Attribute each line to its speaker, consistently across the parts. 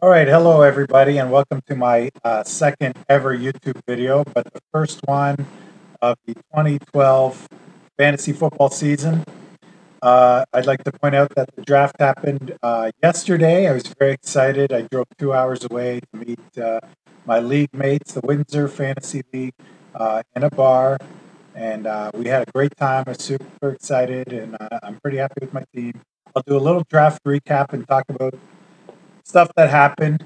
Speaker 1: All right, hello everybody, and welcome to my second ever YouTube video, but the first one of the 2012 fantasy football season. I'd like to point out that the draft happened yesterday. I was very excited. I drove 2 hours away to meet my league mates, the Windsor Fantasy League, in a bar, and we had a great time. I was super excited, and I'm pretty happy with my team. I'll do a little draft recap and talk about stuff that happened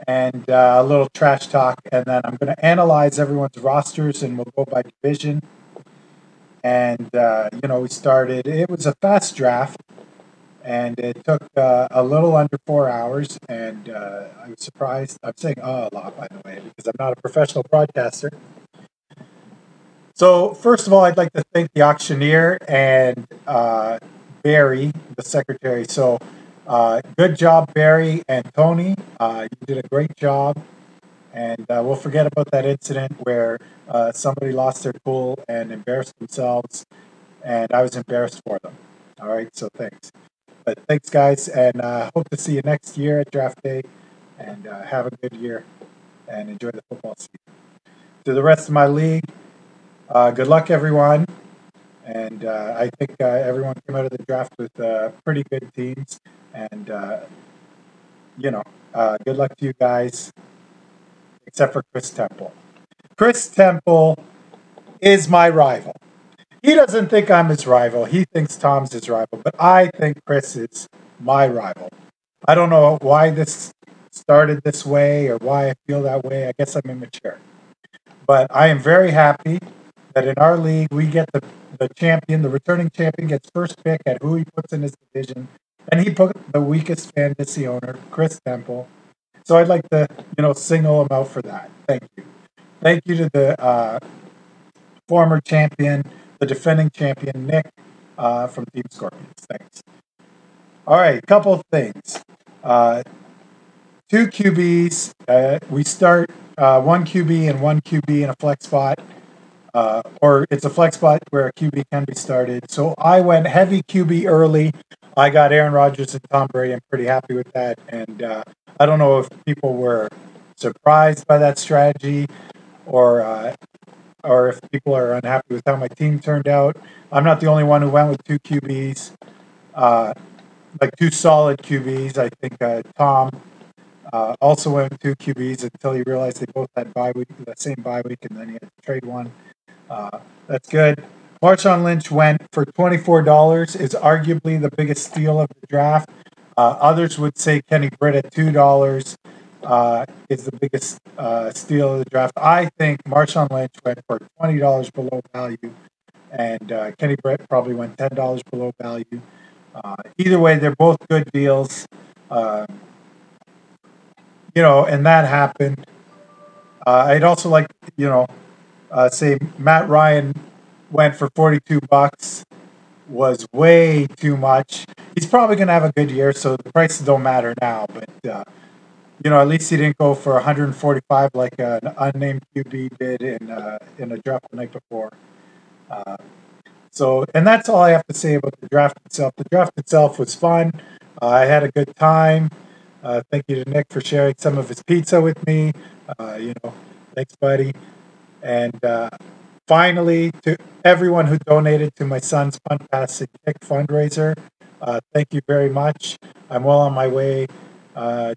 Speaker 1: and a little trash talk. And then I'm going to analyze everyone's rosters and we'll go by division. And, we started, it was a fast draft and it took a little under 4 hours. And I was surprised. I'm saying a lot, by the way, because I'm not a professional broadcaster. So, first of all, I'd like to thank the auctioneer and Barry, the secretary. So, good job, Barry and Tony. You did a great job. And we'll forget about that incident where somebody lost their cool and embarrassed themselves. And I was embarrassed for them. All right, so thanks. But thanks, guys. And hope to see you next year at draft day. And have a good year and enjoy the football season. To the rest of my league, good luck, everyone. And I think everyone came out of the draft with pretty good teams. And, good luck to you guys, except for Chris Temple. Chris Temple is my rival. He doesn't think I'm his rival. He thinks Tom's his rival. But I think Chris is my rival. I don't know why this started this way or why I feel that way. I guess I'm immature. But I am very happy that in our league, we get the champion, the returning champion gets first pick at who he puts in his division. And he put the weakest fantasy owner, Chris Temple. So I'd like to, single him out for that. Thank you. Thank you to the former champion, the defending champion, Nick, from Team Scorpions. Thanks. All right, a couple of things. Two QBs. We start one QB and one QB in a flex spot. Or it's a flex spot where a QB can be started. So I went heavy QB early. I got Aaron Rodgers and Tom Brady. I'm pretty happy with that. And I don't know if people were surprised by that strategy or if people are unhappy with how my team turned out. I'm not the only one who went with two QBs, like two solid QBs. I think Tom also went with two QBs until he realized they both had the same bye week, and then he had to trade one. That's good. Marshawn Lynch went for $24, is arguably the biggest steal of the draft. Others would say Kenny Britt at $2 is the biggest steal of the draft. I think Marshawn Lynch went for $20 below value, and Kenny Britt probably went $10 below value. Either way, they're both good deals. And that happened. I'd also like, say Matt Ryan went for $42, was way too much. He's probably going to have a good year, so the prices don't matter now. But at least he didn't go for 145 like an unnamed QB did in a draft the night before. And that's all I have to say about the draft itself. The draft itself was fun. I had a good time. Thank you to Nick for sharing some of his pizza with me. Thanks, buddy. And finally, to everyone who donated to my son's Fantastic Kick fundraiser, thank you very much. I'm well on my way to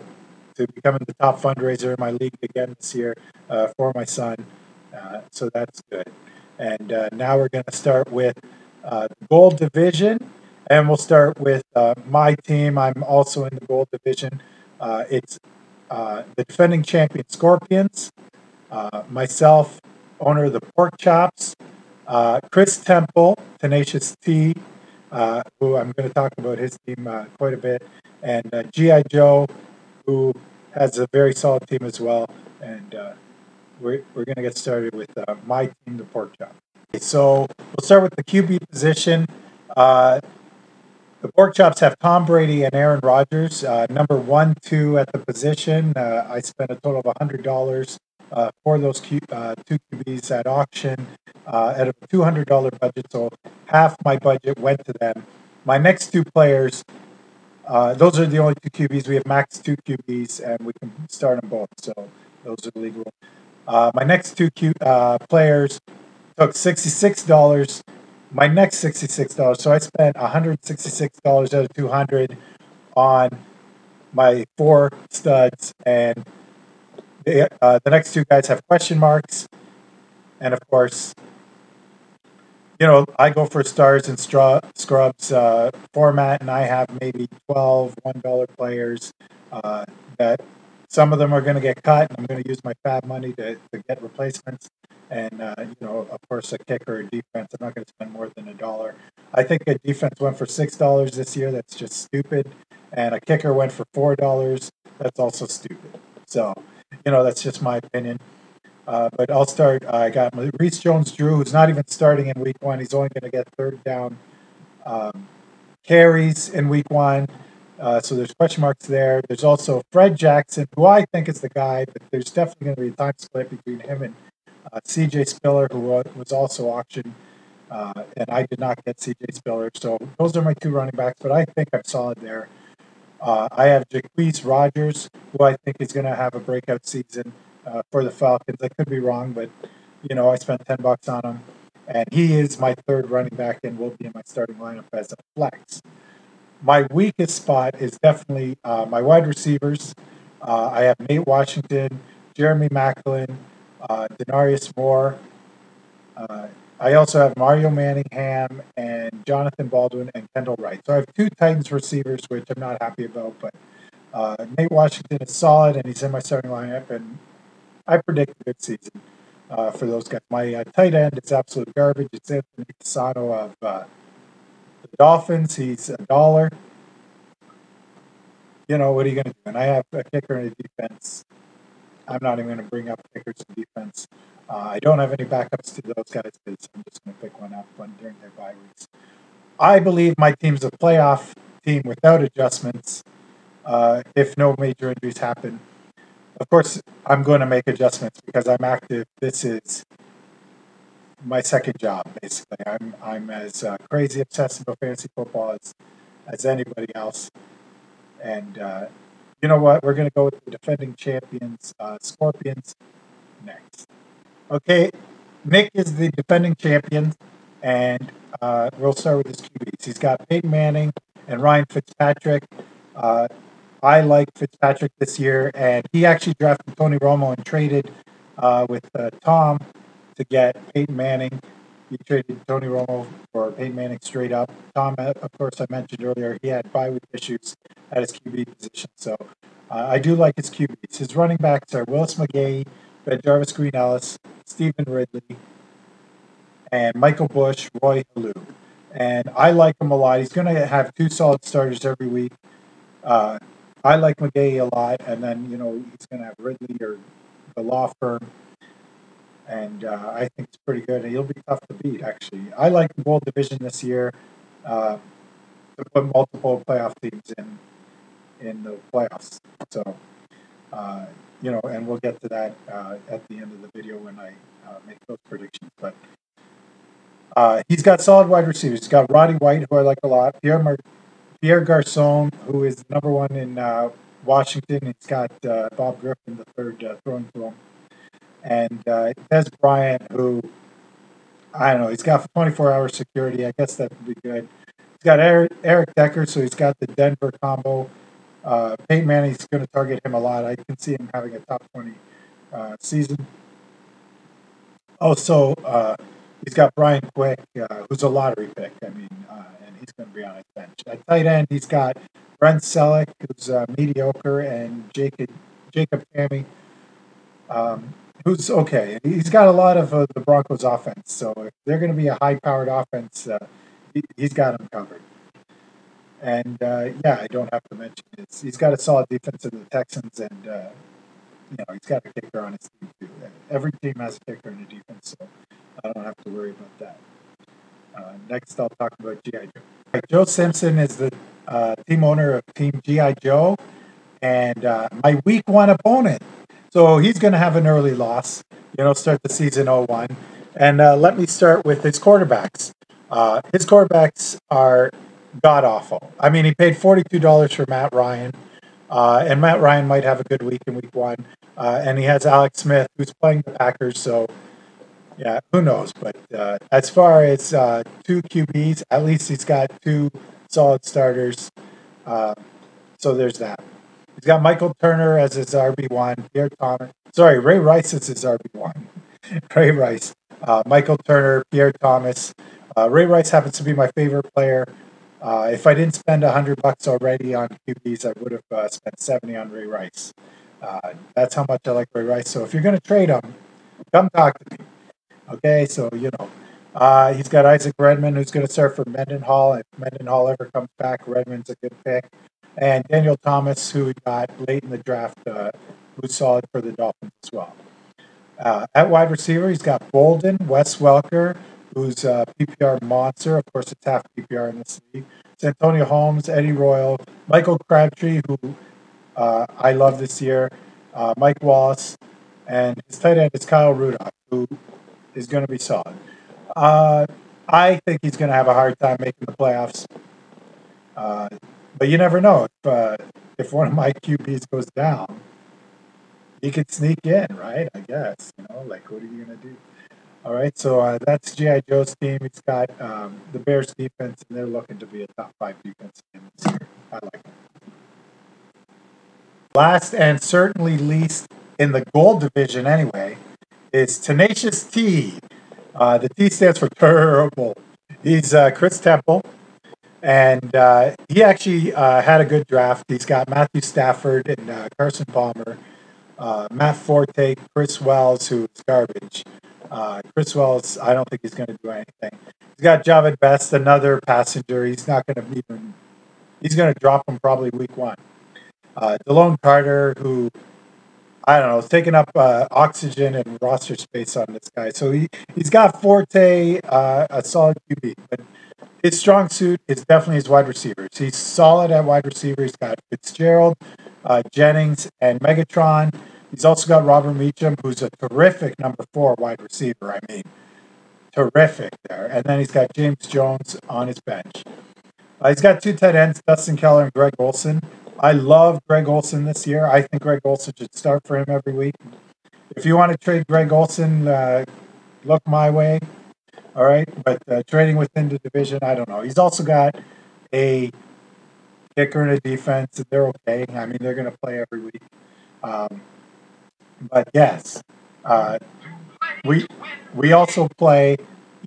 Speaker 1: becoming the top fundraiser in my league again this year for my son. So that's good. And now we're going to start with the gold division. And we'll start with my team. I'm also in the gold division. It's the defending champion Scorpions, myself, owner of the Pork Chops, Chris Temple, Tenacious T, who I'm going to talk about his team quite a bit, and G.I. Joe, who has a very solid team as well. And we're going to get started with my team, the Pork Chops. So we'll start with the QB position. The Pork Chops have Tom Brady and Aaron Rodgers, number 1, 2 at the position. I spent a total of $100 for those two QBs at auction at a $200 budget, so half my budget went to them. My next two players Those are the only two QBs. We have max two QBs, and we can start them both. So those are legal. My next two players took $66. My next $66. So I spent $166 out of 200 on my four studs, and the next two guys have question marks. And of course, I go for stars and scrubs format, and I have maybe 12 $1 players that some of them are going to get cut, and I'm going to use my fab money to get replacements. And, of course, a kicker or defense, I'm not going to spend more than $1. I think a defense went for $6 this year. That's just stupid. And a kicker went for $4. That's also stupid. So, that's just my opinion. But I'll start. I got Reese Jones-Drew, who's not even starting in week one. He's only going to get third down carries in week one. So there's question marks there. There's also Fred Jackson, who I think is the guy, but there's definitely going to be a time split between him and CJ Spiller, who was also auctioned. And I did not get CJ Spiller. So those are my two running backs, but I think I'm solid there. I have Jaquise Rogers, who I think is going to have a breakout season for the Falcons. I could be wrong, but I spent $10 on him, and he is my third running back and will be in my starting lineup as a flex. My weakest spot is definitely my wide receivers. I have Nate Washington, Jeremy Maclin, Denarius Moore. I also have Mario Manningham and Jonathan Baldwin and Kendall Wright. So I have two Titans receivers, which I'm not happy about, but Nate Washington is solid, and he's in my starting lineup, and I predict a good season for those guys. My tight end is absolute garbage. It's Anthony Casano of the Dolphins. He's $1. What are you going to do? And I have a kicker and a defense. I'm not even going to bring up kickers and defense. I don't have any backups to those guys because I'm just going to pick one up during their bye weeks. I believe my team's a playoff team without adjustments if no major injuries happen. Of course, I'm going to make adjustments because I'm active. This is my second job, basically. I'm as crazy obsessed about fantasy football as anybody else. And you know what? We're going to go with the defending champions, Scorpions, next. Okay, Nick is the defending champion, and we'll start with his QBs. He's got Peyton Manning and Ryan Fitzpatrick. I like Fitzpatrick this year, and he actually drafted Tony Romo and traded with Tom to get Peyton Manning. He traded Tony Romo for Peyton Manning straight up. Tom, of course, I mentioned earlier, he had bye week issues at his QB position, so I do like his QBs. His running backs are Willis McGahee, Jarvis Green Ellis, Stephen Ridley, and Michael Bush, Roy Halou. And I like him a lot. He's going to have two solid starters every week. I like McGahee a lot, and then, he's going to have Ridley or the law firm, and I think it's pretty good. And he'll be tough to beat, actually. I like the Bowl division this year to put multiple playoff teams in the playoffs. So, and we'll get to that at the end of the video when I make those predictions. But he's got solid wide receivers. He's got Roddy White, who I like a lot, Pierre Garcon, who is number one in Washington. He's got Bob Griffin, the third, throwing to him. And Des Bryant, who, I don't know, he's got 24-hour security. I guess that would be good. He's got Eric Decker, so he's got the Denver combo. Peyton Manning's going to target him a lot. I can see him having a top 20 season. Also, he's got Brian Quick, who's a lottery pick. And he's going to be on his bench. At tight end, he's got Brent Selleck, who's mediocre, and Jacob Tamme, who's okay. He's got a lot of the Broncos' offense, so if they're going to be a high-powered offense, he's got them covered. And, I don't have to mention it. He's got a solid defense in the Texans, and, he's got a kicker on his team, too. Every team has a kicker in the defense, so I don't have to worry about that. Next, I'll talk about G.I. Joe. Joe Simpson is the team owner of Team G.I. Joe, and my week one opponent. So he's going to have an early loss, start the season 0-1. And let me start with his quarterbacks. His quarterbacks are god awful. I mean, he paid $42 for Matt Ryan, and Matt Ryan might have a good week in week 1. And he has Alex Smith, who's playing the Packers, so yeah, who knows? But as far as two QBs, at least he's got two solid starters. So there's that. He's got Michael Turner as his RB1. Ray Rice is his RB1. Ray Rice. Michael Turner, Pierre Thomas. Ray Rice happens to be my favorite player. If I didn't spend $100 already on QBs, I would have spent 70 on Ray Rice. That's how much I like Ray Rice. So if you're going to trade him, come talk to me. Okay, so he's got Isaac Redmond, who's going to start for Mendenhall. If Mendenhall ever comes back, Redmond's a good pick. And Daniel Thomas, who we got late in the draft, who's solid for the Dolphins as well. At wide receiver, he's got Bolden, Wes Welker, who's a PPR monster. Of course, it's half PPR in this league. It's Antonio Holmes, Eddie Royal, Michael Crabtree, who I love this year, Mike Wallace, and his tight end is Kyle Rudolph, who is going to be solid. I think he's going to have a hard time making the playoffs. But you never know. If one of my QBs goes down, he could sneak in, right? I guess. Like, what are you going to do? All right, so that's G.I. Joe's team. He's got the Bears defense, and they're looking to be a top 5 defense team this year. I like it. Last and certainly least in the gold division anyway is Tenacious T. The T stands for terrible. He's Chris Temple, and he actually had a good draft. He's got Matthew Stafford and Carson Palmer, Matt Forte, Chris Wells, who's garbage. Chris Wells, I don't think he's going to do anything. He's got Javid Best, another passenger. He's not going to even. He's going to drop him probably week 1. DeLone Carter, who I don't know, is taking up oxygen and roster space on this guy. So he's got Forte, a solid QB, but his strong suit is definitely his wide receivers. He's solid at wide receiver. He's got Fitzgerald, Jennings, and Megatron. He's also got Robert Meacham, who's a terrific number 4 wide receiver. I mean, terrific there. And then he's got James Jones on his bench. He's got 2 tight ends, Dustin Keller and Greg Olson. I love Greg Olson this year. I think Greg Olson should start for him every week. If you want to trade Greg Olson, look my way. All right, but trading within the division, I don't know. He's also got a kicker and a defense, and they're okay. I mean, they're going to play every week. But yes, we also play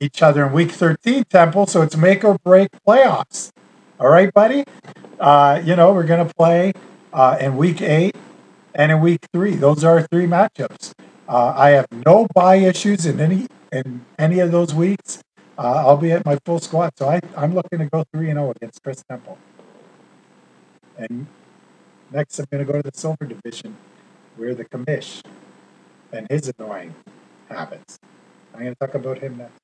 Speaker 1: each other in week 13, Temple, so it's make or break playoffs. All right, buddy? We're going to play in week 8 and in week 3. Those are our 3 matchups. I have no bye issues in any of those weeks. I'll be at my full squad, so I'm looking to go 3-0 against Chris Temple. And next, I'm going to go to the silver division, where the commish and his annoying habits. I'm going to talk about him next.